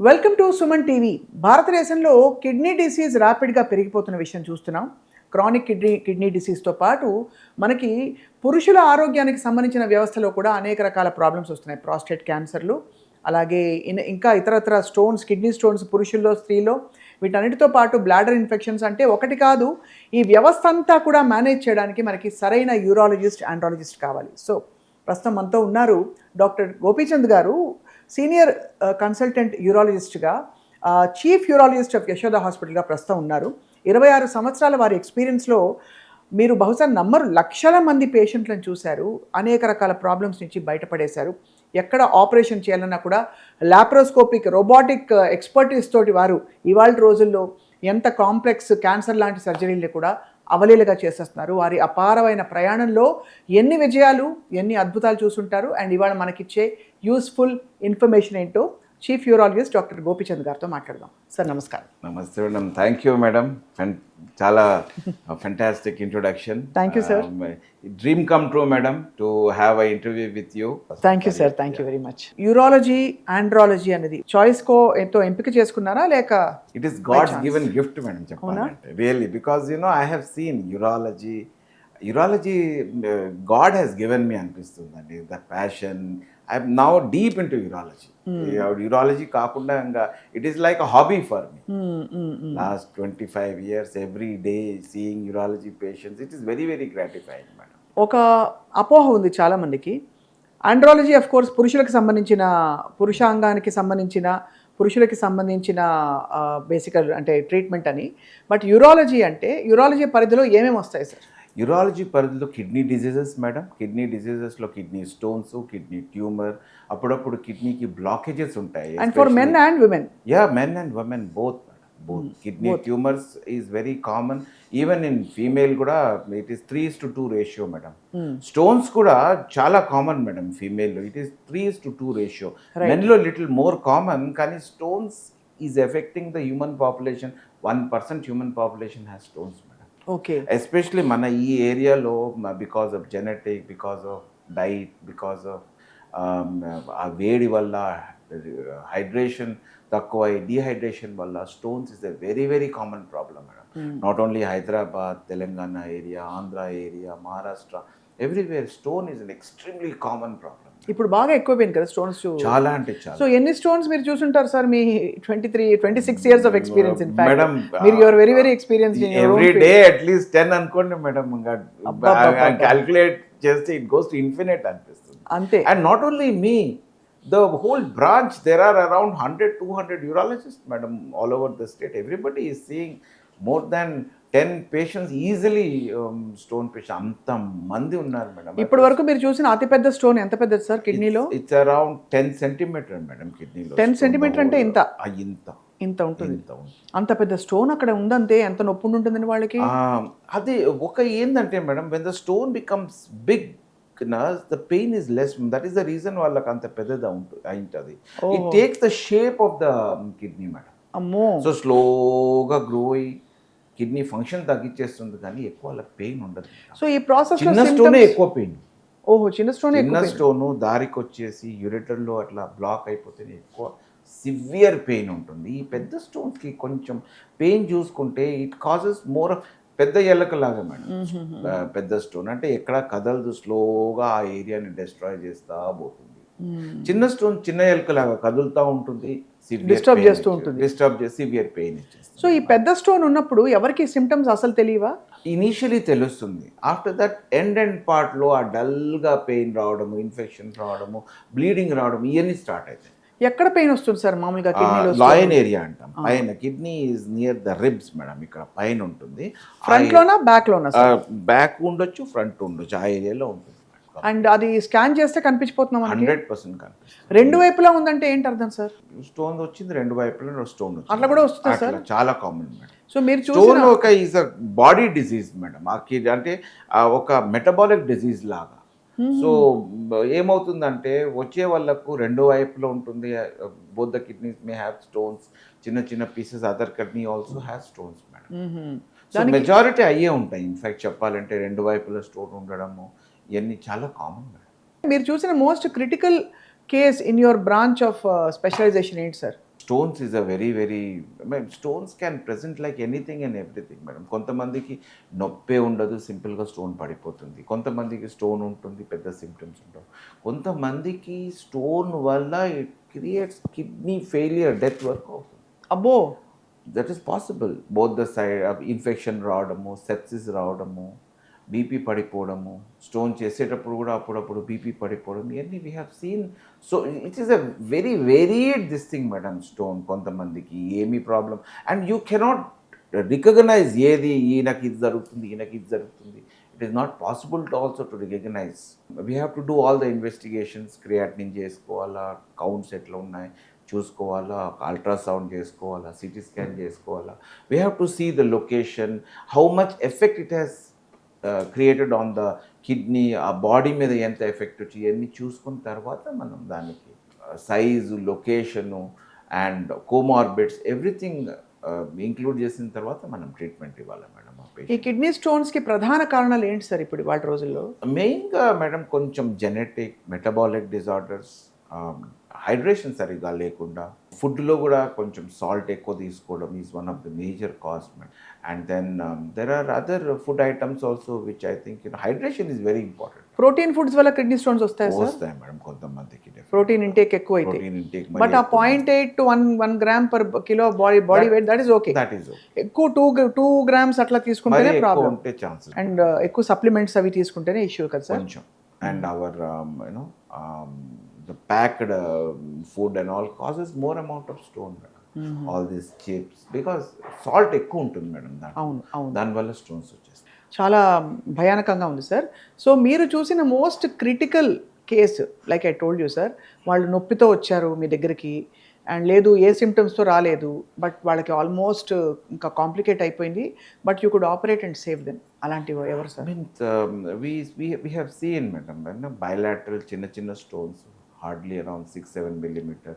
Welcome to Suman TV. భారతదేశంలో kidney disease ర్యాపిడ్గా పెరిగిపోతున్న విషయం చూస్తున్నాం. క్రానిక్ కిడ్నీ డిసీజ్తో పాటు మనకి పురుషుల ఆరోగ్యానికి సంబంధించిన వ్యవస్థలో కూడా అనేక రకాల ప్రాబ్లమ్స్ వస్తున్నాయి. ప్రాస్టేట్ క్యాన్సర్లు, అలాగే ఇంకా ఇతరత్ర స్టోన్స్, కిడ్నీ స్టోన్స్ పురుషుల్లో, స్త్రీలో, వీటన్నిటితో పాటు బ్లాడర్ ఇన్ఫెక్షన్స్. అంటే ఒకటి కాదు, ఈ వ్యవస్థ అంతా కూడా మేనేజ్ చేయడానికి మనకి సరైన యూరాలజిస్ట్, ఆండ్రాలజిస్ట్ కావాలి. సో ప్రస్తుతం మనతో ఉన్నారు doctor Gopichand garu, senior consultant యూరాలజిస్ట్గా, చీఫ్ యూరాలజిస్ట్ ఆఫ్ యశోద హాస్పిటల్గా ప్రస్తుతం ఉన్నారు. 26 సంవత్సరాల వారి ఎక్స్పీరియన్స్లో మీరు బహుశా నమ్మరు, లక్షల మంది పేషెంట్లను చూశారు, అనేక రకాల ప్రాబ్లమ్స్ నుంచి బయటపడేశారు. ఎక్కడ ఆపరేషన్ చేయాలన్నా కూడా లాప్రోస్కోపిక్, రోబోటిక్ ఎక్స్పర్టీస్ తోటి వారు ఇవాళ రోజుల్లో ఎంత కాంప్లెక్స్ క్యాన్సర్ లాంటి సర్జరీలు కూడా అవలీలగా చేసేస్తున్నారు. వారి అపారమైన ప్రయాణంలో ఎన్ని విజయాలు, ఎన్ని అద్భుతాలు చూసుంటారు. అండ్ ఇవాళ మనకిచ్చే యూస్ఫుల్ ఇన్ఫర్మేషన్ ఏంటో చీఫ్ యూరాలజిస్ట్ డాక్టర్ గోపీచంద్ గారితో మాట్లాడదాం. సార్ నమస్కారం. నమస్తే మేడం, థ్యాంక్ యూ మేడం, చాలా fantastic introduction. Thank you sir. Dream come true madam to have a interview with you. Thank you sir, thank you very much. Urology, andrology అనేది choice కో ఎంతో ఎంపిక చేసుకున్నారా లేక it is God's given gift madam చెప్పాలంటే, really, because you know I have seen urology God has given me అనిపిస్తుందండి. The passion, I'm now deep in to urology. Urology కాకుండా ఇంకా it is like a hobby for me. Last 25 years every day seeing urology patients, it is very very gratifying madam. ఒక అపోహ ఉంది చాలామందికి, andrology of course పురుషులకు సంబంధించిన, పురుషాంగానికి సంబంధించిన, పురుషులకి సంబంధించిన బేసికల్ అంటే ట్రీట్మెంట్ అని. బట్ యూరాలజీ అంటే యూరాలజీ పరిధిలో ఏమేమి వస్తాయి సార్? యూరాలజీ పరిధిలో కిడ్నీ డిజీజెస్ మేడం, కిడ్నీ డిజీజెస్లో కిడ్నీ స్టోన్స్, కిడ్నీ ట్యూమర్, అప్పుడప్పుడు కిడ్నీకి బ్లాకేజెస్ ఉంటాయి. And for men and women? Yeah, men and women both. Kidney tumours is very common. Even in female కూడా it is 3:2 ratio madam. Stones కూడా చాలా common madam ఫీమేల్లో, it is 3:2 ratio. మెన్లో little more common, కానీ stones is affecting the human population. 1% human population has stones madam. Okay. Especially మన ఈ ఏరియాలో because of genetic, because of diet, because of ఆ వేడి వల్ల, హైడ్రేషన్ తక్కువ, డీహైడ్రేషన్ వల్ల stones is a very very common problem madam. Not only Hyderabad, Telangana area, Andhra area, Maharashtra, everywhere stone is an extremely common problem. ఇప్పుడు బాగా ఎక్కువైపోయింది కదా స్టోన్స్? చాలా అంటే చాలా. సో ఎన్ని స్టోన్స్ మీరు చూసుంటారు సార్ మీ 26 years of experience? In fact madam, మీరు your very very experience. Every day at least 10 అనుకోండి మేడం. ఇంకా క్యాల్కులేట్ చేస్తే ఇట్ గోస్ టు ఇన్ఫినిట్ అనిపిస్తుంది అంతే. And not only me, the whole branch, there are around 100-200 urologists madam all over the state. Everybody is seeing more than 10 patients easily, stone patient anta mandi unnaru madam. ఇప్పటి వరకు మీరు చూసిన అతి పెద్ద stone ఎంత పెద్దది సార్ కిడ్నీలో? It's around 10 centimeter madam కిడ్నీలో. 10 centimeter అంటే ఇంత ఇంత ఉంటుంది. అంత పెద్ద స్టోన్ అక్కడ ఉందంటే ఎంత నొప్పి ఉంటుందని వాళ్ళకి? అది ఒక ఏందంటే madam, when the stone becomes big, the pain is less. That is the reason వాళ్ళకి అంత పెద్దది అయింటది. It takes the shape of the kidney madam. అమ్మో. సో స్లోగా గ్రో అయ్యి కిడ్నీ ఫంక్షన్ తగ్గించేస్తుంది, కానీ ఎక్కువ వాళ్ళకి పెయిన్ ఉండదు. సో ఈ ప్రాసెస్ చిన్న స్టోనే ఎక్కువ పెయిన్. ఓహో, చిన్న స్టోను దారికి వచ్చేసి యూరేటర్లో అట్లా బ్లాక్ అయిపోతేనే ఎక్కువ సివియర్ పెయిన్ ఉంటుంది. ఈ పెద్ద స్టోన్స్కి కొంచెం పెయిన్ చూసుకుంటే ఇట్ కాజెస్ మోర్ పెద్ద ఎల్లకలాగా మేడం. పెద్ద స్టోన్ అంటే ఎక్కడ కదలదు, స్లోగా ఆ ఏరియాని డిస్ట్రాయ్ చేస్తా పోతుంది. చిన్న స్టోన్ చిన్న ఎలుకలాగా కదులుతూ ఉంటుంది, డిస్టర్బ్ చేసి సివియర్ పెయిన్ ఇచ్చేస్తుంది. సో ఈ పెద్ద స్టోన్ ఉన్నప్పుడు ఎవరికి సిమ్టమ్స్ అసలు తెలియవా? ఇనీషియలీ తెలుస్తుంది. ఆఫ్టర్ దట్ ఎండ్ పార్ట్లో ఆ డల్గా పెయిన్ రావడము, ఇన్ఫెక్షన్ రావడము, బ్లీడింగ్ రావడం, ఇవన్నీ స్టార్ట్ అవుతాయి. ఎక్కడ పెయిన్ వస్తుంది సార్ మామూలుగా కిడ్నీలో? లాయన్ ఏరియా అంటాం పైన. Kidney is near the ribs madam, ఇక్కడ పైన ఉంటుంది. ఫ్రంట్ లోనా బ్యాక్ లోనా? బ్యాక్ ఉండొచ్చు, ఫ్రంట్ ఉండొచ్చు, ఆ ఏరియాలో ఉంటుంది. అండ్ అది స్కాన్ చేస్తే కనిపించిపోతున్నాం? 100% కనిపిస్తుంది. రెండు వైపులా ఉందంటే ఏంటి అర్థం సార్? స్టోన్ వచ్చింది రెండు వైపులా, స్టోన్ అట్లా కూడా వస్తుంది సార్? చాలా కామన్ మేడం. సో మీరు స్టోన్ ఒక is a body disease madam. అంటే ఒక మెటబాలిక్ డిజీజ్ లాగా. సో ఏమవుతుందంటే వచ్చే వాళ్ళకు రెండు వైపులో ఉంటుంది. Both the kidneys may have stones, చిన్న చిన్న pieces. Other kidney also have stones madam. So majority అయ్యే ఉంటాయి. ఇన్ఫాక్ట్ చెప్పాలంటే రెండు వైపులో స్టోన్ ఉండడము ఇవన్నీ చాలా కామన్ మేడం. మీరు చూసిన most critical case in your branch of specialisation ఏంటి sir? Stones is a very very stones can present like anything and everything madam. కొంతమందికి నొప్పే ఉండదు, సింపుల్గా స్టోన్ పడిపోతుంది. కొంతమందికి స్టోన్ ఉంటుంది, పెద్ద సిమ్టమ్స్ ఉండవు. కొంతమందికి స్టోన్ వల్ల it creates kidney failure, death వరకు అవుతుంది. అబ్బో. That is possible. Both the side infection రావడము, సెప్సిస్ రావడము, బీపీ పడిపోవడము, స్టోన్ చేసేటప్పుడు కూడా అప్పుడప్పుడు బీపీ పడిపోవడం, ఇవన్నీ we have seen. So it is a very varied this thing madam. Stone కొంతమందికి ఏమీ problem, and you cannot recognise ఏది ఈయనకి ఇది జరుగుతుంది, ఈయనకి ఇది జరుగుతుంది. It is not possible to also to recognise. We have to do all the investigations. Creatinine చేసుకోవాలా, కౌంట్స్ ఎట్లా ఉన్నాయి చూసుకోవాలా, అల్ట్రాసౌండ్ చేసుకోవాలా, సిటీ స్కాన్ చేసుకోవాలా. We have to see the location, how much effect it has created on the kidney, ఆ body మీద ఎంత effect వచ్చి ఇవన్నీ చూసుకున్న తర్వాత మనం దానికి size, location and comorbids everything include చేసిన తర్వాత మనం ట్రీట్మెంట్ ఇవ్వాలి మేడం. ఆ ఈ పేషెంట్ కిడ్నీ స్టోన్స్కి ప్రధాన కారణాలు ఏంటి సార్ ఇప్పుడు వాటి రోజుల్లో? మెయిన్గా మేడం కొంచెం జెనెటిక్, మెటబాలిక్ డిజార్డర్స్, హైడ్రేషన్ సరిగ్గా లేకుండా, ఫుడ్లో కూడా కొంచెం సాల్ట్ ఎక్కువ తీసుకోవడం is one of the major cause madam. And then there are other food items also which I think hydration is very important. Protein foods వల్ల కిడ్నీ స్టోన్స్ వస్తాయి sir? వస్తాయి మేడం కొంతమందికి. ప్రోటీన్ ఇంటేక్ ఎక్కువ అయితే. Protein intake but uh 0.8 to 1 gram per kilo body weight that is okay. That is ఎక్కువ 2 grams అట్లా తీసుకుంటేనే problem. ఉంటే ఛాన్సెస్ అండ్ ఎక్కువ సప్లిమెంట్స్ అవి తీసుకుంటేనే ఇష్యూ కదా సార్? కొంచెం. And hour the packed food and all causes more amount of stone madam. All these chips because salt ఎక్కువ ఉంటుంది మేడం అవును అవును. దానివల్ల స్టోన్స్ వచ్చేస్తాయి. చాలా భయానకంగా ఉంది సార్. సో మీరు చూసిన most critical case, like I told you sir, వాళ్ళు నొప్పితో వచ్చారు మీ దగ్గరికి అండ్ లేదు ఏ సిమ్టమ్స్తో రాలేదు, బట్ వాళ్ళకి ఆల్మోస్ట్ ఇంకా కాంప్లికేట్ అయిపోయింది, but you could operate and save them, అలాంటివి ఎవరు sir? Means we have seen madam bilateral చిన్న చిన్న stones hardly around 6-7 millimeter,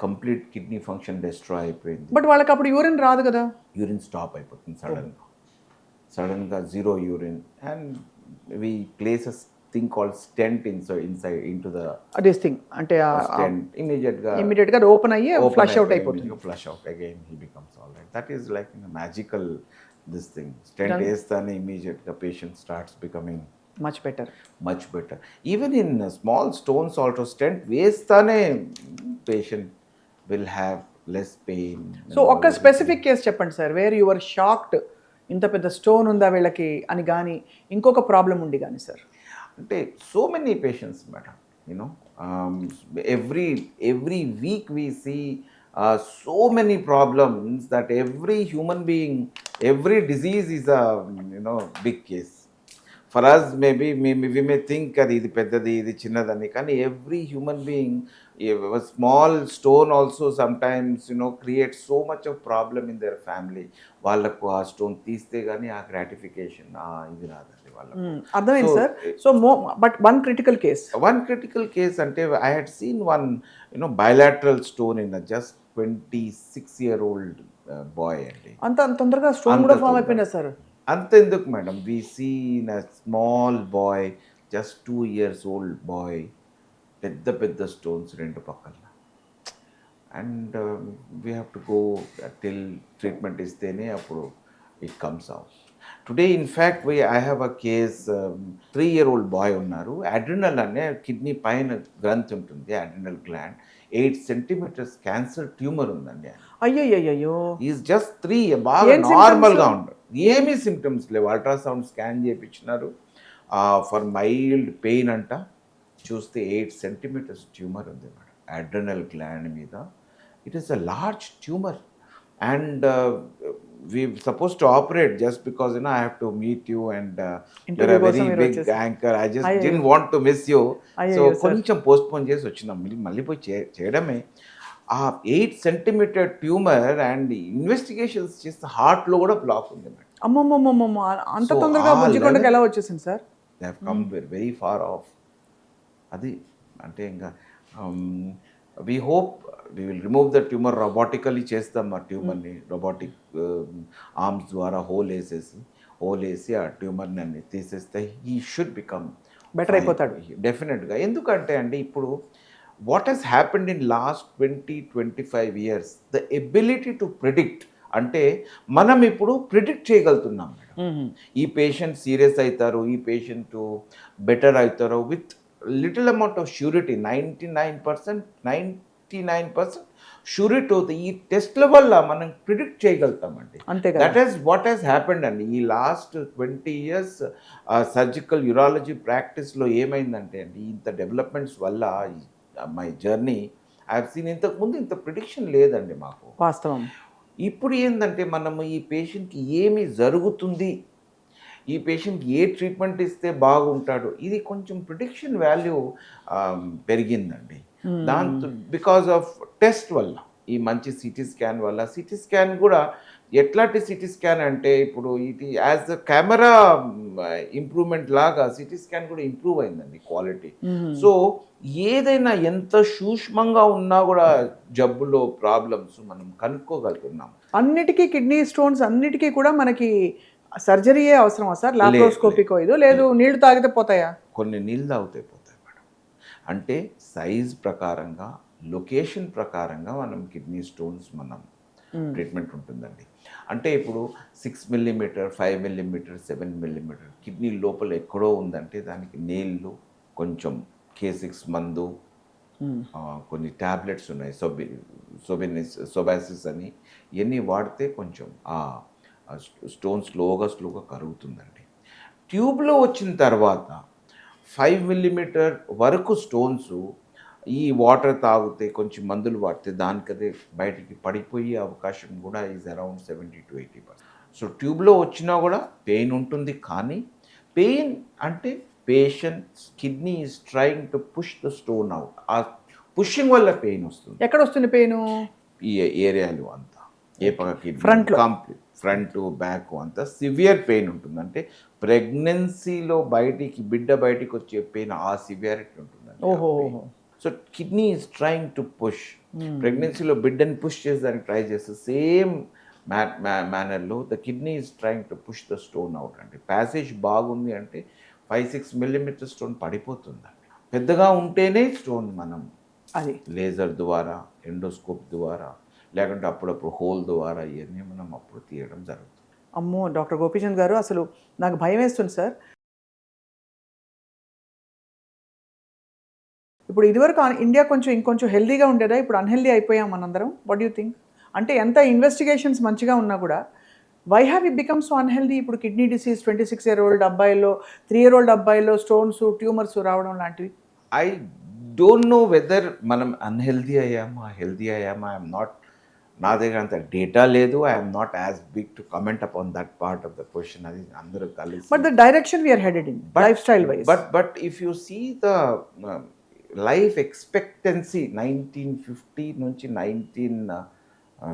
complete kidney function destroy అయిపోయింది. బట్ వాళ్ళకి అప్పుడు యూరిన్ రాదు కదా? యూరిన్ స్టాప్ అయిపోతుంది సడన్గా zero urine, and we place a thing called stent inside into the this thing, అంటే స్టెంట్ ఇమీడియట్గా ఓపెన్ అయ్యి ఫ్లష్ అవుట్ అయిపోతుంది. Flush out again he becomes all right. That is like magical this thing. Stent వేస్తానే ఇమీడియట్గా patient starts becoming much better. Even in small stones also stent వేస్తానే patient will have less pain. So ఒక specific case చెప్పండి sir, where your shocked, ఇంత పెద్ద stone ఉందా వీళ్ళకి అని, కానీ ఇంకొక ప్రాబ్లం ఉండి కానీ సార్? అంటే so many patients madam, you know every week we see so many problems that every human being, every disease is a big case. For us maybe we may think అది ఇది పెద్దది ఇది చిన్నదని, కానీ every human being, a small stone also sometimes creates so much of problem in their family. వాళ్ళకు ఆ stone తీస్తే కానీ ఆ గ్రాటిఫికేషన్ ఇది రాదండి వాళ్ళకు. అర్థమైంది sir. So but one critical case అంటే I had seen one bilateral stone in a just 26-year-old boy అండి. అంత తొందరగా స్టోన్ కూడా ఫామ్ అయిపోయిందా సార్? అంతెందుకు madam, we seen a small boy, just 2 years old boy, పెద్ద స్టోన్స్ రెండు పక్కన, and we have to go till treatment ఇస్తేనే అప్పుడు it comes out. Today in fact I have a case, 3-year-old boy ఉన్నారు. Adrenal అనే kidney పైన గ్రంథి ఉంటుంది, adrenal gland, 8 centimeters cancer tumour ఉందండి. అయ్యో. ఈజ్ జస్ట్ 3, బాగా నార్మల్గా ఉంటాడు, ఏమీ సిమ్టమ్స్ లేవు. అల్ట్రాసౌండ్ స్కాన్ చేయించినారు ఫర్ మైల్డ్ పెయిన్ అంట, చూస్తే 8 centimeters ట్యూమర్ ఉంది మేడం అడ్రినల్ గ్లాండ్ మీద. It is a large tumour, and we supposed to operate just because I have to meet you and you're a very big anchor. I just didn't want to miss you. So కొంచెం postpone చేసి వచ్చినాం. మళ్ళీ పోయి చేయడమే. ఆ 8 centimeter tumour and investigations చేస్తే హార్ట్లో కూడా బ్లాక్ ఉంది మేడం. అమ్మమ్మమ్మమ్మ, అంత తొందరగా బుజ్జికొండకి ఎలా వచ్చేసింది sir? They have come very far off. అది అంటే ఇంకా we hope we will remove the tumor robotically చేస్తాం. ఆ ట్యూమర్ని రోబోటిక్ ఆర్మ్స్ ద్వారా హోల్ వేసి ఆ ట్యూమర్ని అన్ని తీసేస్తే హీ షుడ్ బికమ్ బెటర్ అయిపోతాడు డెఫినెట్గా. ఎందుకంటే అండి ఇప్పుడు what has happened in last 20-25 years, the ability to predict, అంటే మనం ఇప్పుడు ప్రిడిక్ట్ చేయగలుగుతున్నాం మేడం. ఈ పేషెంట్ సీరియస్ అవుతారు, ఈ పేషెంట్ బెటర్ అవుతారు with little amount of surety. 99% surety అవుతుంది. ఈ టెస్ట్ల వల్ల మనం ప్రిడిక్ట్ చేయగలుగుతామండి. అంతే కదా. That is what has happened అండి ఈ లాస్ట్ 20 years సర్జికల్ యూరాలజీ ప్రాక్టీస్లో ఏమైందంటే అండి, ఇంత డెవలప్మెంట్స్ వల్ల my journey I have seen, ఇంతకుముందు ఇంత ప్రిడిక్షన్ లేదండి మాకు. వాస్తవం. ఇప్పుడు ఏంటంటే మనము ఈ పేషెంట్కి ఏమి జరుగుతుంది, ఈ పేషెంట్కి ఏ ట్రీట్మెంట్ ఇస్తే బాగుంటాడు, ఇది కొంచెం ప్రిడిక్షన్ వాల్యూ పెరిగిందండి. దాంతో బికాజ్ ఆఫ్ టెస్ట్ వల్ల, ఈ మంచి సిటీ స్కాన్ వల్ల. సిటీ స్కాన్ కూడా ఎట్లాంటి సిటీ స్కాన్ అంటే ఇప్పుడు ఇది యాజ్ అ కెమెరా ఇంప్రూవ్మెంట్ లాగా సిటీ స్కాన్ కూడా ఇంప్రూవ్ అయిందండి క్వాలిటీ. సో ఏదైనా ఎంత సూక్ష్మంగా ఉన్నా కూడా జబ్బులో ప్రాబ్లమ్స్ మనం కనుక్కోగలుగుతున్నాం. అన్నిటికీ కిడ్నీ స్టోన్స్ అన్నిటికీ కూడా మనకి సర్జరీయే అవసరమా సార్? లాప్రోస్కోపికో ఇదో లేదు, నీళ్లు తాగితే పోతాయా? కొన్ని నీళ్ళు తాగితే పోతాయి మేడం. అంటే సైజ్ ప్రకారంగా, లొకేషన్ ప్రకారంగా మనం కిడ్నీ స్టోన్స్ మనం ట్రీట్మెంట్ ఉంటుందండి. అంటే ఇప్పుడు 6 mm, 5 mm, 7 mm కిడ్నీ లోపల ఎక్కడో ఉందంటే దానికి నీళ్ళు, కొంచెం K6 మందు, కొన్ని ట్యాబ్లెట్స్ ఉన్నాయి, సొబాసిస్ అని, ఇవన్నీ వాడితే కొంచెం ఆ స్టోన్ స్లోగా కరుగుతుందండి. ట్యూబ్లో వచ్చిన తర్వాత 5 mm వరకు స్టోన్స్ ఈ వాటర్ తాగితే, కొంచెం మందులు వాడితే దానికదే బయటికి పడిపోయే అవకాశం కూడా ఈజ్ అరౌండ్ 70-80%. సో ట్యూబ్లో వచ్చినా కూడా పెయిన్ ఉంటుంది, కానీ పెయిన్ అంటే patient kidney is trying to push the stone out. ఆ పుషింగ్ వల్ల పెయిన్ వస్తుంది. ఎక్కడ వస్తుంది పెయిన్? ఈ ఏరియాలో అంతా, ఏ పక్క కిడ్నీ ఫ్రంట్లో, కంప్లీట్ ఫ్రంట్ బ్యాక్ అంతా సివియర్ పెయిన్ ఉంటుంది. అంటే ప్రెగ్నెన్సీలో బిడ్డ బయటికి వచ్చే పెయిన్ ఆ సివియారిటీ ఉంటుందండి. ఓహో. So kidney is trying to push, ప్రెగ్నెన్సీలో బిడ్డని పుష్ చేసేదానికి ట్రై చేస్తే సేమ్ మేనర్లో the kidney is trying to push the stone out అండి. ప్యాసేజ్ బాగుంది అంటే 5-6 mm స్టోన్ పడిపోతుందండి. పెద్దగా ఉంటేనే స్టోన్ మనం అది లేజర్ ద్వారా, ఎండోస్కోప్ ద్వారా, లేకుంటే అప్పుడప్పుడు హోల్ ద్వారా ఇవన్నీ మనం అప్పుడు తీయడం జరుగుతుంది. అమ్మో డాక్టర్ గోపీచంద్ గారు, అసలు నాకు భయం వేస్తుంది సార్. ఇప్పుడు ఇదివరకు ఇండియా ఇంకొంచెం హెల్దీగా ఉండేదా? ఇప్పుడు అన్హెల్దీ అయిపోయాం మనందరం. What you think? అంటే ఎంత ఇన్వెస్టిగేషన్స్ మంచిగా ఉన్నా కూడా why have it become so unhealthy? ఇప్పుడు కిడ్నీ డిసీజ్ 26-year-old అబ్బాయిల్లో, 3-year-old అబ్బాయిల్లో స్టోన్స్, ట్యూమర్స్ రావడం లాంటివి. ఐ డోంట్ నో వెదర్ మనం అన్హెల్దీ అయ్యామా, హెల్దీ అయ్యామా. ఐఎమ్ నాట్, నా దగ్గర అంత డేటా లేదు. I'm not as big to comment upon that part of the question. అది అందరూ కలిసి. But the direction we are headed in lifestyle wise. But if you see the life expectancy 1950 నుంచి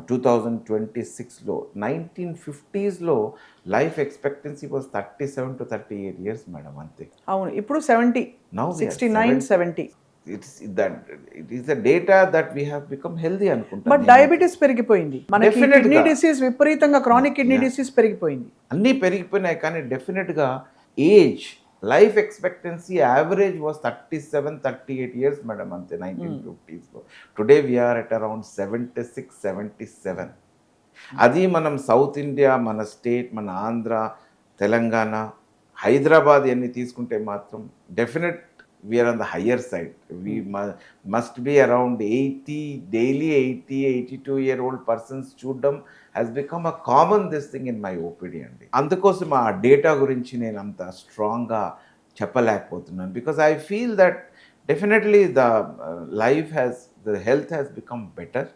2026లో, 1950sలో life expectancy was 37 to 38 years madam, అంతే. అవును, ఇప్పుడు 70, Now we are 69-70. It is the data that we have become healthy అనుకుంటా. But diabetes పెరిగిపోయింది మనకి. Definitely kidney గా. డిసీజ్ విపరీతంగా, క్రానిక్ కిడ్నీ డిసీజ్ పెరిగిపోయింది. అన్నీ పెరిగిపోయినాయి, కానీ డెఫినెట్గా age, life expectancy average was 37-38 years madam, అంతే 1950sలో. Today we are at around 76-77. అది మనం సౌత్ ఇండియా, మన స్టేట్, మన ఆంధ్ర, తెలంగాణ, హైదరాబాద్ ఇవన్నీ తీసుకుంటే మాత్రం definite we are on the higher side. We must be around 80 daily 80-82-year-old persons చూడడం has become a common this thing in my OPD అండి. అందుకోసం ఆ డేటా గురించి నేను అంత స్ట్రాంగ్గా చెప్పలేకపోతున్నాను. Because I feel that definitely the health has become better.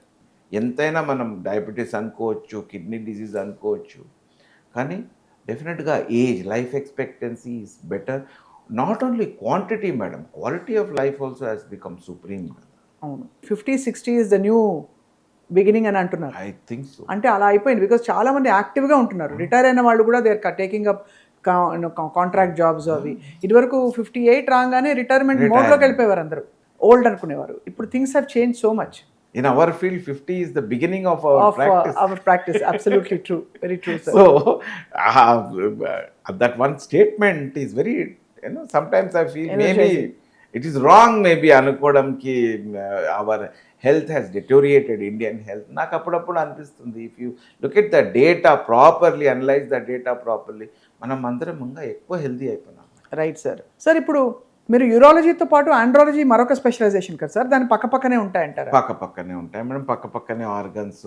ఎంతైనా మనం డయాబెటీస్ అనుకోవచ్చు, కిడ్నీ డిసీజ్ అనుకోవచ్చు, కానీ డెఫినెట్గా age, life expectancy is better. Not only quantity madam, quality of life also has become supreme. అవును, 50-60 ఇస్ ద న్యూ బిగినింగ్ అని అంటున్నారు. I think so. అంటే అలా అయిపోయింది. బికాస్ చాలా మంది యాక్టివ్గా ఉంటున్నారు. రిటైర్ అయిన వాళ్ళు కూడా they are taking up contract jobs అవి. ఇదివరకు 58 రాగానే రిటైర్మెంట్ మోడ్లోకి వెళ్ళిపోయేవారు అందరూ, ఓల్డ్ అనుకునేవారు. ఇప్పుడు things have change so much. In our field, 50 is the beginning of our practice. Our practice, absolutely true, very true, sir. So, that one statement is very, sometimes I feel maybe it is wrong maybe అనుకోవడంకి our health has deteriorated Indian health. నాకు అప్పుడప్పుడు అనిపిస్తుంది, if you look at the data properly, analyse the data properly, మనం అందరం ఇంకా ఎక్కువ healthy అయిపోయినాం. Right sir. Sir ఇప్పుడు మీరు యూరాలజీతో పాటు ఆండ్రాలజీ మరొక స్పెషలైజేషన్ కదా సార్, దాని పక్కనే ఉంటాయంటారా? పక్కనే ఉంటాయి మేడం, పక్కనే ఆర్గన్స్.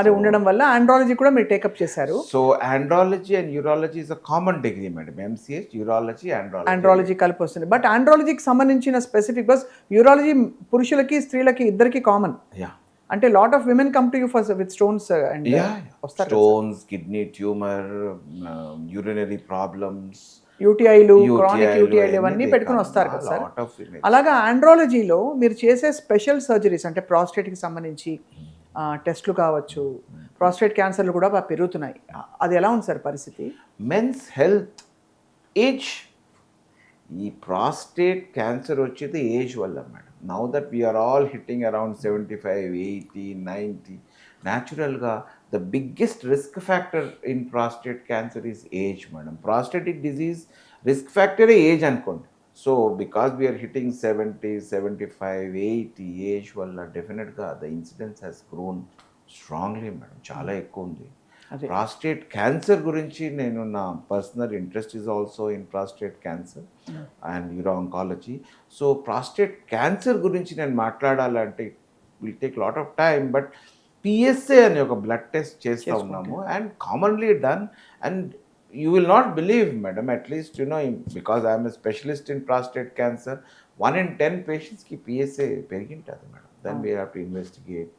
అది ఉండడం వల్ల ఆండ్రాలజీ కూడా మీరు టేకప్ చేశారు. So andrology and urology is a common degree madam, MCh urology andrology కలిపి వస్తుంది. బట్ ఆండ్రాలజీకి సంబంధించిన స్పెసిఫిక్ బస్ యూరాలజీ పురుషులకి స్త్రీలకి ఇద్దరికి కామన్. అంటే lot of women come to you for with stones and stones, kidney tumour, urinary problems, యూటీఐలు, chronic యూటీఐలు ఇవన్నీ పెట్టుకుని వస్తారు కదా సార్. అలాగా ఆండ్రాలజీలో మీరు చేసే స్పెషల్ సర్జరీస్ అంటే ప్రాస్టేట్కి సంబంధించి టెస్ట్లు కావచ్చు, ప్రాస్టేట్ క్యాన్సర్లు కూడా బాగా పెరుగుతున్నాయి. అది ఎలా ఉంది సార్ పరిస్థితి? Men's health, age. ఈ ప్రాస్టేట్ క్యాన్సర్ వచ్చేది ఏజ్ వల్ల madam. Now that we are all hitting around 75, 80, 90, న్యాచురల్గా the biggest risk factor in prostate cancer is age madam. Prostatic disease risk factor age ankondi. So because we are hitting 70, 75, 80 age valla definitely ga the incidence has grown strongly madam, chaala ekku undi. Prostate cancer gurinchi nenu na personal interest is also in prostate cancer and uro-oncology. So prostate cancer gurinchi nenu maatladalante it will take lot of time, but PSA అనే ఒక blood test చేస్తూ ఉన్నాము and commonly done. And you will not believe madam, at least you know, because I'm a specialist in prostate cancer, 1 in 10 పేషెంట్స్కి PSA పెరిగింటుంది madam. Then we have to investigate,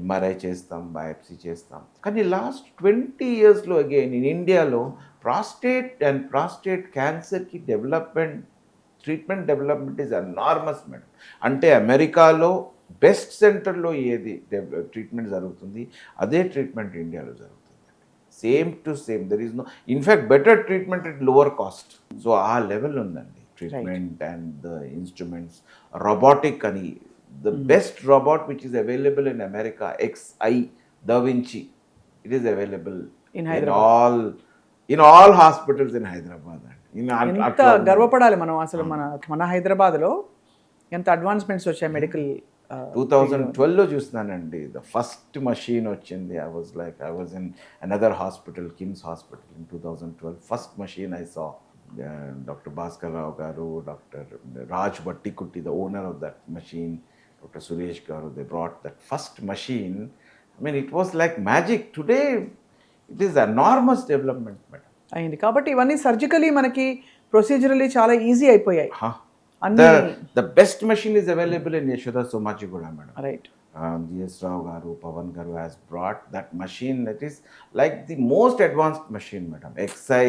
MRI చేస్తాం, biopsy చేస్తాం. కానీ last 20 yearsలో again in ఇండియాలో prostate క్యాన్సర్కి treatment development is enormous madam. అంటే అమెరికాలో బెస్ట్ సెంటర్లో ఏది ట్రీట్మెంట్ జరుగుతుంది, అదే ట్రీట్మెంట్ ఇండియాలో జరుగుతుంది. Same to same, there is no, in fact better treatment at lower cost. So ఆ లెవెల్ ఉందండి treatment and the instruments. Robotic అని the best robot which is available in America, XI Da Vinci, it is available in all hospitals in Hyderabad. ఎంత గర్వపడాలి మనం అసలు, మన హైదరాబాద్లో ఎంత అడ్వాన్స్మెంట్స్ వచ్చాయి మెడికల్. 2012లో చూస్తున్నానండి, ద ఫస్ట్ మషీన్ వచ్చింది. I was in another hospital, KIMS hospital in 2012. First machine I saw. Doctor Bhaskar Rao garu, doctor Raj Bhattikutti, the owner of that machine, doctor Suresh garu, they brought that first machine. I mean it was like magic. Today it is enormous development madam అయింది. కాబట్టి ఇవన్నీ surgically మనకి ప్రొసీజరలీ చాలా easy అయిపోయాయి. The best machine is available in Yashoda Somajiguda, madam. Right. G.S. Rao garu, Pavan garu has brought that machine that is like the most advanced machine, madam. XI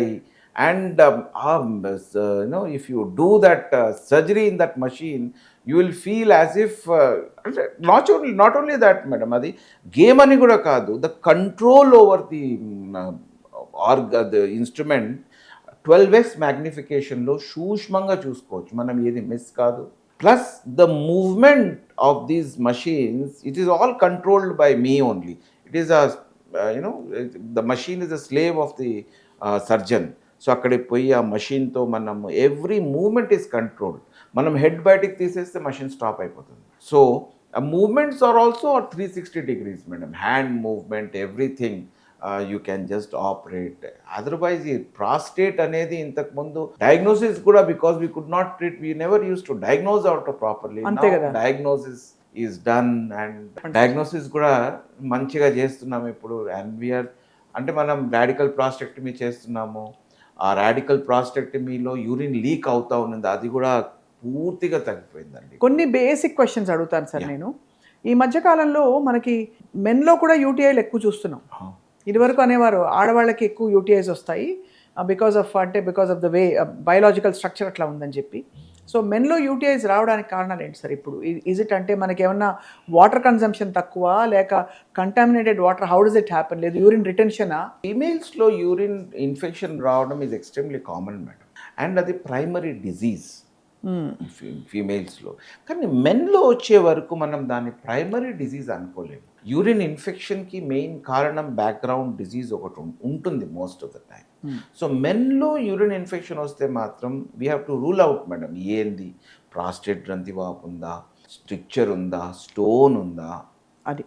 and you know, if you do that surgery in that machine, you will feel as if not only that, madam, adi game ani kuda kaadu, the control over the the instrument 12x మ్యాగ్నిఫికేషన్లో సూక్ష్మంగా చూసుకోవచ్చు మనం, ఏది miss కాదు. Plus the movement of these machines, it is all controlled by me only. It is you know, the machine is a slave of the surgeon. So అక్కడికి పోయి ఆ మషీన్తో మనం ఎవ్రీ మూమెంట్ ఈస్ కంట్రోల్డ్. మనం హెడ్ బయటికి తీసేస్తే machine stop అయిపోతుంది. So ఆ moments are also 360 degrees madam, hand movement, everything. You can just operate. Otherwise ఈ ప్రాస్టేట్ అనేది ఇంతకుముందు డయాగ్నోసిస్ కూడా, because we could not treat, we never use to diagnose out properly. Diagnosis is done and diagnosis కూడా మంచిగా చేస్తున్నాము ఇప్పుడు. And we are అంటే మనం రాడికల్ ప్రాస్టెక్టమీ చేస్తున్నాము. ఆ రాడికల్ ప్రాస్టెక్టమీలో యూరిన్ లీక్ అవుతా ఉన్నది, అది కూడా పూర్తిగా తగ్గిపోయిందండి. కొన్ని బేసిక్ క్వశ్చన్స్ అడుగుతాను సార్ నేను. ఈ మధ్యకాలంలో మనకి మెన్లో కూడా యూటీఐలు ఎక్కువ చూస్తున్నాం. ఇదివరకు అనేవారు ఆడవాళ్ళకి ఎక్కువ యూటీఐస్ వస్తాయి because of the way biological structure అట్లా ఉందని చెప్పి. సో మెన్లో యూటీఐస్ రావడానికి కారణాలు ఏంటి సార్ ఇప్పుడు? ఈజ్ ఇట్ అంటే మనకి ఏమన్నా వాటర్ కన్సంప్షన్ తక్కువ, లేక contaminated water, how does it happen, లేదు యూరిన్ రిటెన్షనా? ఫీమేల్స్లో యూరిన్ ఇన్ఫెక్షన్ రావడం is extremely common madam, and అది ప్రైమరీ డిజీజ్ ఫీమేల్స్లో. కానీ మెన్లో వచ్చే వరకు మనం దాన్ని ప్రైమరీ డిజీజ్ అనుకోలేము. యూరిన్ ఇన్ఫెక్షన్కి మెయిన్ కారణం బ్యాక్గ్రౌండ్ డిజీజ్ ఒకటి ఉంటుంది most of the time. So మెన్లో యూరిన్ ఇన్ఫెక్షన్ వస్తే మాత్రం we have to rule out madam ఏంది. ప్రాస్టేట్ గ్రంథి వాపు ఉందా, స్ట్రిక్చర్ ఉందా, స్టోన్ ఉందా, అది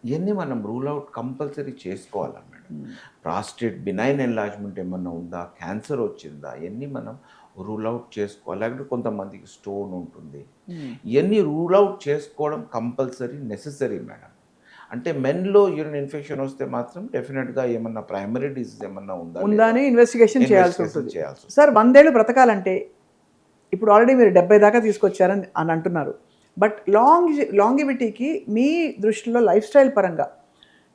ఇవన్నీ మనం రూల్ అవుట్ కంపల్సరీ చేసుకోవాలి మేడం. ప్రాస్టేట్ బినైన్ ఎన్లార్జ్మెంట్ ఏమన్నా ఉందా, క్యాన్సర్ వచ్చిందా, ఇవన్నీ మనం రూల్ అవుట్ చేసుకోవాలి. లేకపోతే కొంతమందికి స్టోన్ ఉంటుంది, ఇవన్నీ రూల్ అవుట్ చేసుకోవడం కంపల్సరీ నెససరీ మేడం. అంటే మెన్లో యూరిన్ ఇన్ఫెక్షన్ వస్తే మాత్రం డెఫినెట్గా ఏమన్నా ప్రైమరీ డిసీజ్ ఏమన్నా ఉందా అని ఇన్వెస్టిగేషన్ చేయాల్సి ఉంటుంది. చేయాల్సి సార్ 100 ఏళ్ళు బ్రతకాలంటే ఇప్పుడు ఆల్రెడీ మీరు 70 దాకా తీసుకొచ్చారని అని అంటున్నారు. బట్ లాంగివిటీకి మీ దృష్టిలో లైఫ్ స్టైల్ పరంగా,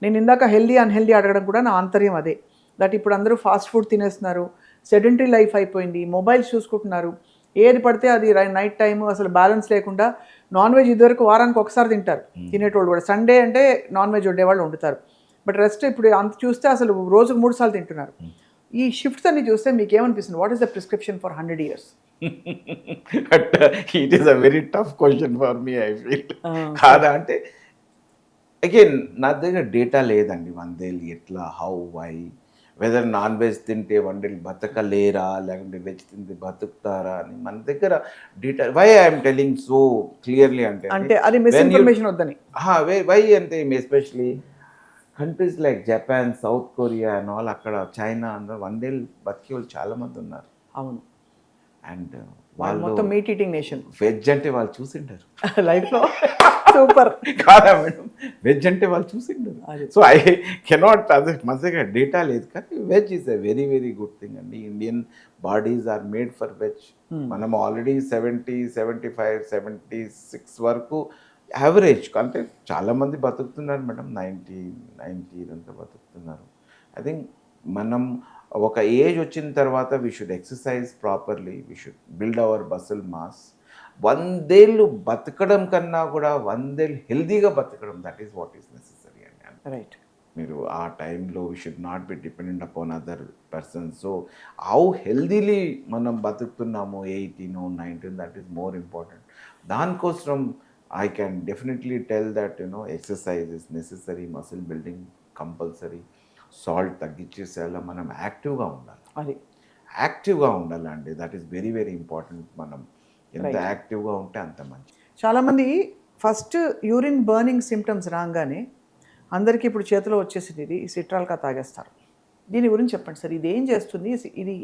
నేను ఇందాక హెల్దీ అన్హెల్దీ అడగడం కూడా నా ఆంతర్యం అదే. దట్ ఇప్పుడు అందరూ ఫాస్ట్ ఫుడ్ తినేస్తున్నారు, సెడెంటరీ లైఫ్ అయిపోయింది, మొబైల్స్ చూసుకుంటున్నారు, ఏది పడితే అది నైట్ టైం అసలు బ్యాలెన్స్ లేకుండా. నాన్ వెజ్ ఇదివరకు వారానికి ఒకసారి తింటారు తినేటోళ్ళు కూడా, సండే అంటే నాన్ వెజ్ వండేవాళ్ళు వండుతారు. బట్ రెస్ట్ ఇప్పుడు అంత చూస్తే అసలు రోజుకు 3 సార్లు తింటున్నారు. ఈ షిఫ్ట్స్ అన్ని చూస్తే మీకు ఏమనిపిస్తుంది? What is the prescription for 100 years? It is a very tough question for me, I feel. కాదా అంటే అగైన్ నా దగ్గర డేటా లేదండి. 100 ఏళ్ళు ఎట్లా, how, why, whether non veg తింటే 100 ఏళ్ళు బతకలేరా, లేకుంటే వెజ్ తింటే బతుకుతారా అని మన దగ్గర data. Why I'm telling so clearly అంటే అది మిస్ఇన్ఫర్మేషన్ వద్దని. వై అంటే especially countries like Japan, South Korea and all, అక్కడ చైనా అందరూ 100 ఏళ్ళు బతికే వాళ్ళు చాలామంది ఉన్నారు. అవును. అండ్ వాళ్ళు మొత్తం మీట్ ఈటింగ్ నేషన్. వెజ్ అంటే వాళ్ళు చూసింటారు లైఫ్లో. సూపర్. కాదా మేడం, వెజ్ అంటే వాళ్ళు చూసింటారు. సో ఐ కెనాట్, అదే మన దగ్గర డేటా లేదు, కానీ veg is a very very good thing అండి. Indian bodies are made for veg. మనం ఆల్రెడీ 70, 75, 76 వరకు యావరేజ్, అంటే చాలామంది బతుకుతున్నారు మేడం, 90 ఇదంతా బతుకుతున్నారు. ఐ థింక్ మనం ఒక ఏజ్ వచ్చిన తర్వాత we should exercise properly, we should build our muscle mass. 100 ఏళ్ళు బతకడం కన్నా కూడా 100 ఏళ్ళు హెల్దీగా బతకడం, that is what is necessary అండి. రైట్. మీరు ఆ టైంలో we should not be dependent upon other person. So how healthily మనం బతుకుతున్నాము, 18, 19, దట్ ఈస్ మోర్ ఇంపార్టెంట్. దానికోసం I can definitely tell that, you know, exercise is necessary, muscle building compulsory, salt తగ్గించేసేలా మనం యాక్టివ్గా ఉండాలి. అది యాక్టివ్గా ఉండాలండి, that is very very important. మనం ఎంత యాక్టివ్గా ఉంటే అంత మంచి. చాలామంది ఫస్ట్ యూరిన్ బర్నింగ్ సిమ్టమ్స్ రాగానే అందరికీ ఇప్పుడు చేతిలో వచ్చేసింది ఇది సిట్రాల్కా తాగేస్తారు. దీని గురించి చెప్పండి సార్, ఇది ఏం చేస్తుంది, ఇది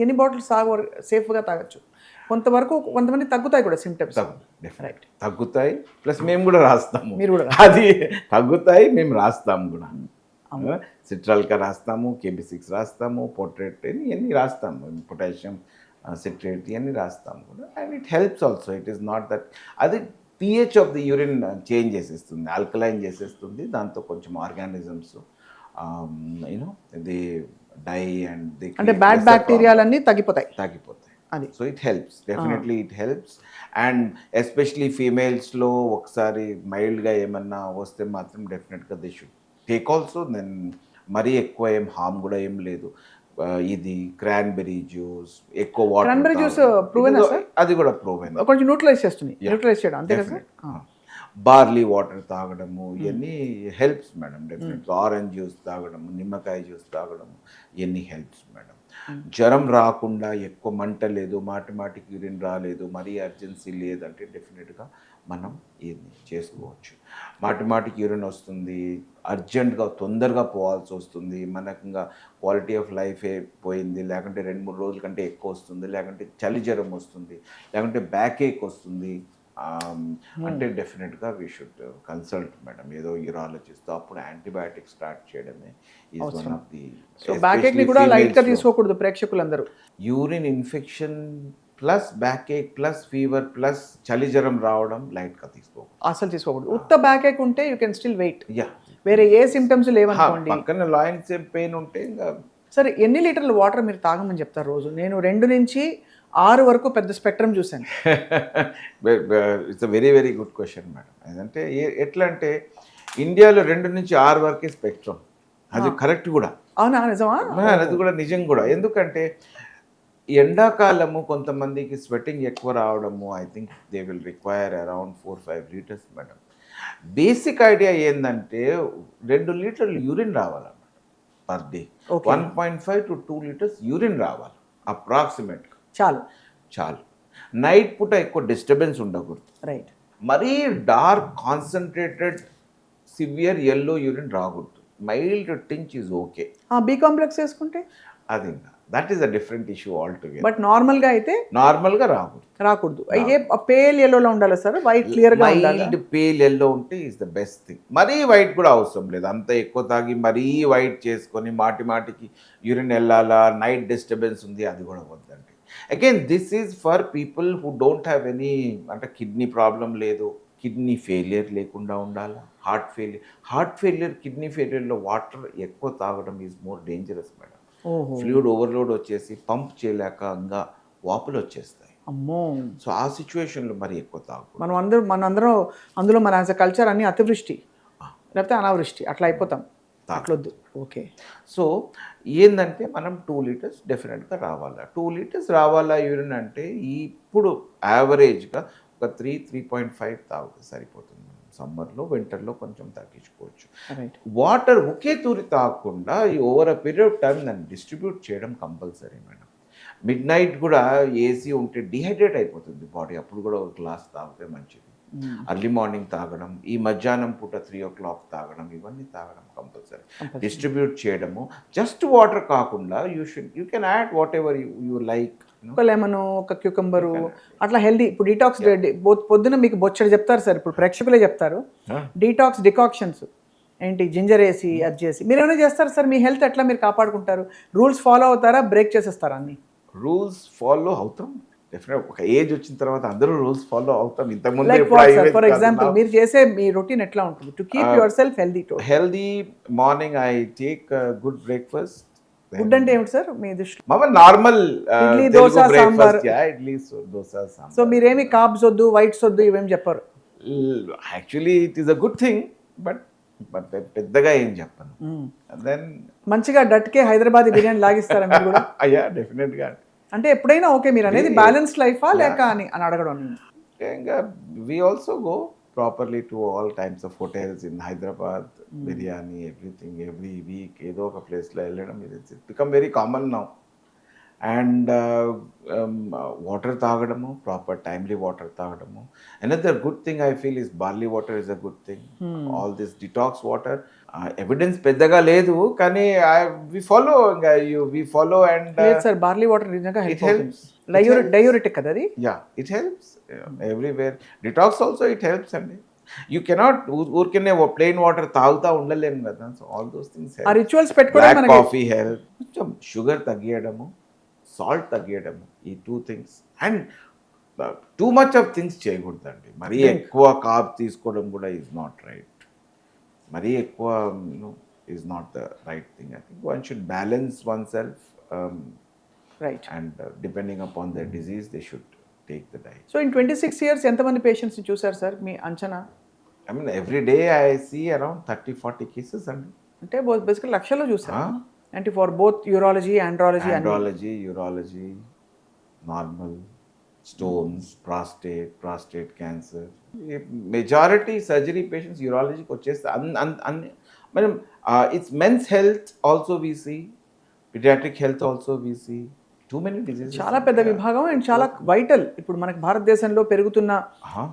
ఎన్ని బాటిల్స్ సేఫ్గా తాగొచ్చు? కొంతమంది తగ్గుతాయి కూడా సిమ్టమ్స్. రైట్, తగ్గుతాయి. ప్లస్ మేము కూడా రాస్తాము, మీరు కూడా అది తగ్గుతాయి, మేము రాస్తాము కూడా. సిట్రాల్కా రాస్తాము, KB6 రాస్తాము, పోర్ట్రేట్ ఇవన్నీ రాస్తాము, పొటాషియం సిట్రేట్ ఇవన్నీ రాస్తాము కూడా. And it helps also. It is not that అది pH of the urine change చేసేస్తుంది, ఆల్కలైన్ చేసేస్తుంది. దాంతో కొంచెం organisms you know the die and the, అంటే బ్యాడ్ బ్యాక్టీరియాలన్నీ తగ్గిపోతాయి. అది. So it helps, definitely it helps. And especially ఫీమేల్స్లో ఒకసారి మైల్డ్గా ఏమన్నా వస్తే మాత్రం డెఫినెట్గా they should take also. Then మరీ ఎక్కువ ఏం హార్మ్ కూడా ఏం లేదు. ఇది క్రాన్బెర్రీ జ్యూస్, ఎక్కువ వాటర్. క్రాన్బెర్రీ జ్యూస్ ప్రూవెనా సార్? అది కూడా ప్రూవెన్, కొంచెం న్యూట్రలైజ్ చేస్తుంది, న్యూట్రలైజ్ చేయడం అంతే కదా. బార్లీ వాటర్ తాగడము ఇవన్నీ హెల్ప్స్ మేడం, డెఫినెట్గా. ఆరెంజ్ జ్యూస్ తాగడము, నిమ్మకాయ జ్యూస్ తాగడము ఇవన్నీ హెల్ప్స్ మేడం. జ్వరం రాకుండా, ఎక్కువ మంట లేదు, మాటికి యూరిన్ రాలేదు, మరీ అర్జెన్సీ లేదంటే డెఫినెట్గా మనం ఇది చేసుకోవచ్చు. మాటికి యూరిన్ వస్తుంది, అర్జెంట్గా తొందరగా పోవాల్సి వస్తుంది, మనకు ఇంకా క్వాలిటీ ఆఫ్ లైఫే పోయింది, లేకుంటే 2-3 రోజుల కంటే ఎక్కువ వస్తుంది, లేకుంటే చలి జ్వరం వస్తుంది, లేకుంటే బ్యాక్ ఏక్ వస్తుంది అంటే డెఫినెట్గా వీ షుడ్ కన్సల్ట్ మేడం ఏదో యూరాలజిస్ట్. అప్పుడు యాంటీబయాటిక్ స్టార్ట్ చేయడమే is one of the. So back ache ని కూడా లైట్ గా తీసుకోకూడదు ప్రేక్షకులందరూ. Urine infection plus back ache plus fever plus చలి జ్వరం రావడం లైట్గా అసలు తీసుకోకూడదు. ఉత్త బ్యాక్ ఏక్ ఉంటే you can still wait. Yeah, వేరే ఏ సిమ్టమ్స్ లేవనుకోండి, పక్కన లాయిన్స్ పెయిన్ ఉంటే ఇంకా. సరే, ఎన్ని లీటర్ల వాటర్ మీరు తాగమని చెప్తారు రోజు? నేను 2 నుంచి 6 వరకు పెద్ద స్పెక్ట్రమ్ చూశాను. It's a very very good question madam. అదంటే ఎట్లా అంటే ఇండియాలో 2 నుంచి 6 వరకే స్పెక్ట్రమ్. అది కరెక్ట్ కూడా. అవునా, నిజమా? అది కూడా నిజం కూడా. ఎందుకంటే ఎండాకాలము కొంతమందికి స్వెట్టింగ్ ఎక్కువ రావడము, I think they will require around 4-5 litres madam. Basic idea ఏంటంటే 2 లీటర్లు యూరిన్ రావాలన్నమాట per day. 1.5 to 2 litres urine రావాలి అప్రాక్సిమేట్గా. చాలు. నైట్ పూట ఎక్కువ డిస్టర్బెన్స్ ఉండకూడదు. రైట్. మరీ dark concentrated severe yellow urine రాకూడదు. Mild tinge is okay. B complex వేసుకుంటే అది ఇంకా that is a different issue all together. But నార్మల్గా అయితే నార్మల్గా రాకూడదు. ఏ పేల్ ఎల్లోలో ఉండాలి సార్, వైట్ క్లియర్గా ఉండాలి. మైల్డ్ పేల్ ఎల్లో ఉంటే ఈజ్ ద బెస్ట్ థింగ్. మరీ వైట్ కూడా అవసరం లేదు. అంత ఎక్కువ తాగి మరీ వైట్ చేసుకొని మాటికి యూరిన్ వెళ్ళాలా, నైట్ డిస్టర్బెన్స్ ఉంది, అది కూడా వద్దండి. Again this is for people who don't have any, అంటే కిడ్నీ ప్రాబ్లం లేదు, కిడ్నీ ఫెయిలియర్ లేకుండా ఉండాలా, హార్ట్ ఫెయిలియర్ కిడ్నీ ఫెయిలియర్లో వాటర్ ఎక్కువ తాగడం is more dangerous madam. Fluid overload వచ్చేసి పంప్ చేయలేక ఇంకా వాపులు వచ్చేస్తాయి. అమ్మో. సో ఆ సిచ్యువేషన్లో మరి ఎక్కువ తాగు. మనందరం అందులో మన యాజ్ అ కల్చర్ అన్ని అతివృష్టి లేకపోతే అనావృష్టి అట్లా అయిపోతాం. అట్లొద్దు. ఓకే. సో ఏంటంటే మనం 2 లీటర్స్ డెఫినెట్గా రావాలా. 2 లీటర్స్ రావాలా యూరిన్ అంటే ఇప్పుడు యావరేజ్గా ఒక 3.5 తాగితే సరిపోతుంది. సమ్మర్లో, వింటర్లో కొంచెం తగ్గించుకోవచ్చు. వాటర్ ఒకే తూరి తాగకుండా ఈ over a period of time దాన్ని డిస్ట్రిబ్యూట్ చేయడం కంపల్సరీ మేడం. మిడ్ నైట్ కూడా ఏసీ ఉంటే డిహైడ్రేట్ అయిపోతుంది బాడీ, అప్పుడు కూడా ఒక గ్లాస్ తాగితే మంచిది. అర్లీ మార్నింగ్ తాగడం, ఈ మధ్యాహ్నం పూట 3 o'clock తాగడం, ఇవన్నీ తాగడం కంపల్సరీ. డిస్ట్రిబ్యూట్ చేయడము, జస్ట్ వాటర్ కాకుండా you can add what ever you like. ఒక లెమన్, ఒక క్యూకంబరు, అట్లా హెల్దీ. ఇప్పుడు డీటాక్స్ పొద్దున మీకు బొచ్చడి చెప్తారు సార్, ఇప్పుడు ప్రేక్షకులే చెప్తారు డీటాక్స్ డికాక్షన్స్ ఏంటి, జింజర్ వేసి అది చేసి. మీరు ఏమైనా చేస్తారు సార్? మీ హెల్త్ ఎట్లా మీరు కాపాడుకుంటారు? రూల్స్ ఫాలో అవుతారా, బ్రేక్ చేసేస్తారా? అన్ని రూల్స్ ఫాలో అవుతాం డెఫినెట్. ఒక ఏజ్ వచ్చిన తర్వాత అందరూ రూల్స్ ఫాలో అవుతాం. ఇంతకుముందు ఫర్ ఎగ్జాంపుల్ మీరు చేసే మీ రొటీన్ ఎట్లా ఉంటుంది to keep your self healthy? Morning I take good breakfast. Good అంటే ఏమిటి సార్ మీ దృష్టిలో? నార్మల్ ఇడ్లీ, దోశ, సాంబార్. ఇడ్లీ, దోశ, సాంబార్. సో మీరేమి కార్బ్స్ వద్దు, వైట్స్ వద్దు, ఇవేం చెప్పారు? Actually it is a good thing, but పెద్దగా ఏం చెప్పను. దెన్ మంచిగా డట్కే హైదరాబాద్ బిర్యానీ లాగిస్తారా మీరు కూడా? అయ్యా డెఫినెట్గా. అంటే ఎప్పుడైనా ఓకే మీరు అనేది బ్యాలెన్స్డ్ లైఫా లేక అని అడగడం. ఇంకా we also go properly to all times of hotels in Hyderabad. Biryani everything every week ఏదో ఒక ప్లేస్లో వెళ్ళడం it's become very common now. And water తాగడము, ప్రాపర్ టైమ్లీ వాటర్ తాగడము. Another good thing I feel is barley water is a good thing. All this detox water evidence పెద్దగా లేదు, కానీ we follow and sir barley water నిజంగా it helps. Diuretic కదా అది. It helps everywhere. Detox also it helps అండి. You cannot ఊరికనే plain water తాగుతా ఉండలేము కదా. సో ఆల్ దోస్ థింగ్స్ ఆ రిచువల్స్ పెట్టుకోవడం మనకి కాఫీ హెల్ప్, కొంచెం షుగర్ తగ్గియడము, సాల్ట్ తగ్గియడము, ఈ 2 things. And too much of things చేయకూడదండి. మరీ ఎక్కువ కార్బ్ తీసుకోవడం కూడా ఈజ్ నాట్ రైట్. మరీ ఎక్కువ is not the right thing. I think one should balance one self. Right. And depending upon their disease, they should take the diet. So in 26 years, ఎంతమంది పేషెంట్స్ని చూసారు sir మీ అంచనా? I mean, every day I see around 30-40 cases. అంటే బేసికల్ లక్షల్లో చూసారు. అంటే for both urology, andrology, urology, normal, stones, prostate cancer. Majority surgery patients యూరాలజీకి వచ్చేస్తే అన్ని మనం it's men's health also we see, paediatric health also we see. Too many diseases. చాలా పెద్ద విభాగం అండ్ చాలా వైటల్. ఇప్పుడు మనకి భారతదేశంలో పెరుగుతున్న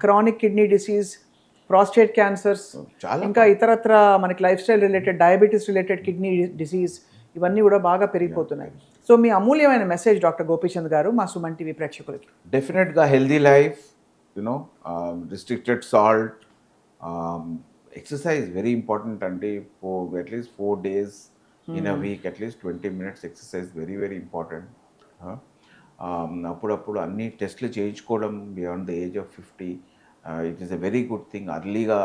chronic kidney disease, prostate cancers, ఇంకా ఇతరత్ర మనకి life style related, diabetes related kidney disease, ఇవన్నీ కూడా బాగా పెరిగిపోతున్నాయి. సో మీ అమూల్యమైన మెసేజ్ డాక్టర్ గోపీచంద్ గారు మా సుమన్ టీవీ ప్రేక్షకులకి. డెఫినెట్గా healthy life, restricted salt, exercise very important అండి. At least 4 days in a week, at least 20 minutes exercise, very very important. అప్పుడప్పుడు అన్ని టెస్ట్లు చేయించుకోవడం beyond the age of 50. It is a very good thing. అర్లీగా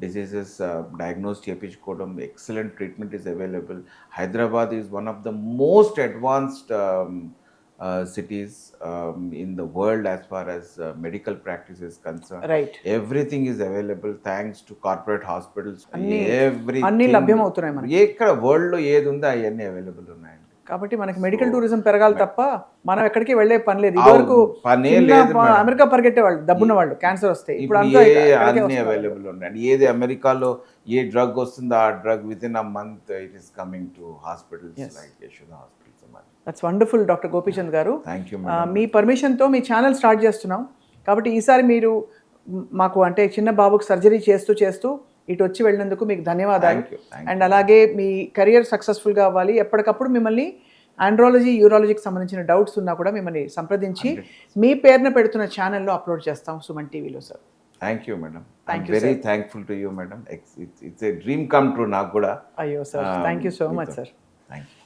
డిసీజెస్ డయాగ్నోస్ చేయించుకోవడం, excellent treatment is available. Hyderabad is one of the most advanced cities in the world as far as medical practice is concerned. Right. Everything is available thanks to corporate hospitals. అన్ని లభ్యమవుతున్నాయి మనకి. ఎక్కడ world లో ఏది ఉందో అవన్నీ available ఉన్నాయండి. కాబట్టి మనకి మెడికల్ టూరిజం పెరగాలి తప్ప మనం ఎక్కడికి వెళ్ళే పని లేదు. ఇదివరకు అమెరికా పరిగెట్టే వాళ్ళు, డబ్బున్న వాళ్ళు, క్యాన్సర్ వస్తే ఇప్పుడు అన్ని అవైలబుల్ ఉన్నాయండి. ఏది అమెరికాలో ఏ డ్రగ్ వస్తుందో ఆ drug with in a month it is coming to hospitals like Yashoda hospitals. Much. That's wonderful doctor Gopichand garu. Thank you మీ పర్మిషన్తో మీ ఛానల్ స్టార్ట్ చేస్తున్నాం కాబట్టి ఈసారి మీరు మాకు అంటే చిన్న బాబుకి సర్జరీ చేస్తూ ఇటు వచ్చి వెళ్ళినందుకు మీకు ధన్యవాదాలు. Thank you. అండ్ అలాగే మీ కెరియర్ సక్సెస్ఫుల్గా అవ్వాలి. ఎప్పటికప్పుడు మిమ్మల్ని ఆండ్రాలజీ యూరాలజీకి సంబంధించిన డౌట్స్ ఉన్నా కూడా మిమ్మల్ని సంప్రదించి మీ పేరున పెడుతున్న ఛానల్లో అప్లోడ్ చేస్తాం సుమన్ టీవీలో sir. Thank you madam. Thank you, very thankful to you madam. It's a dream come true నాకు కూడా. అయ్యో sir, thank you so much sir. Thank you.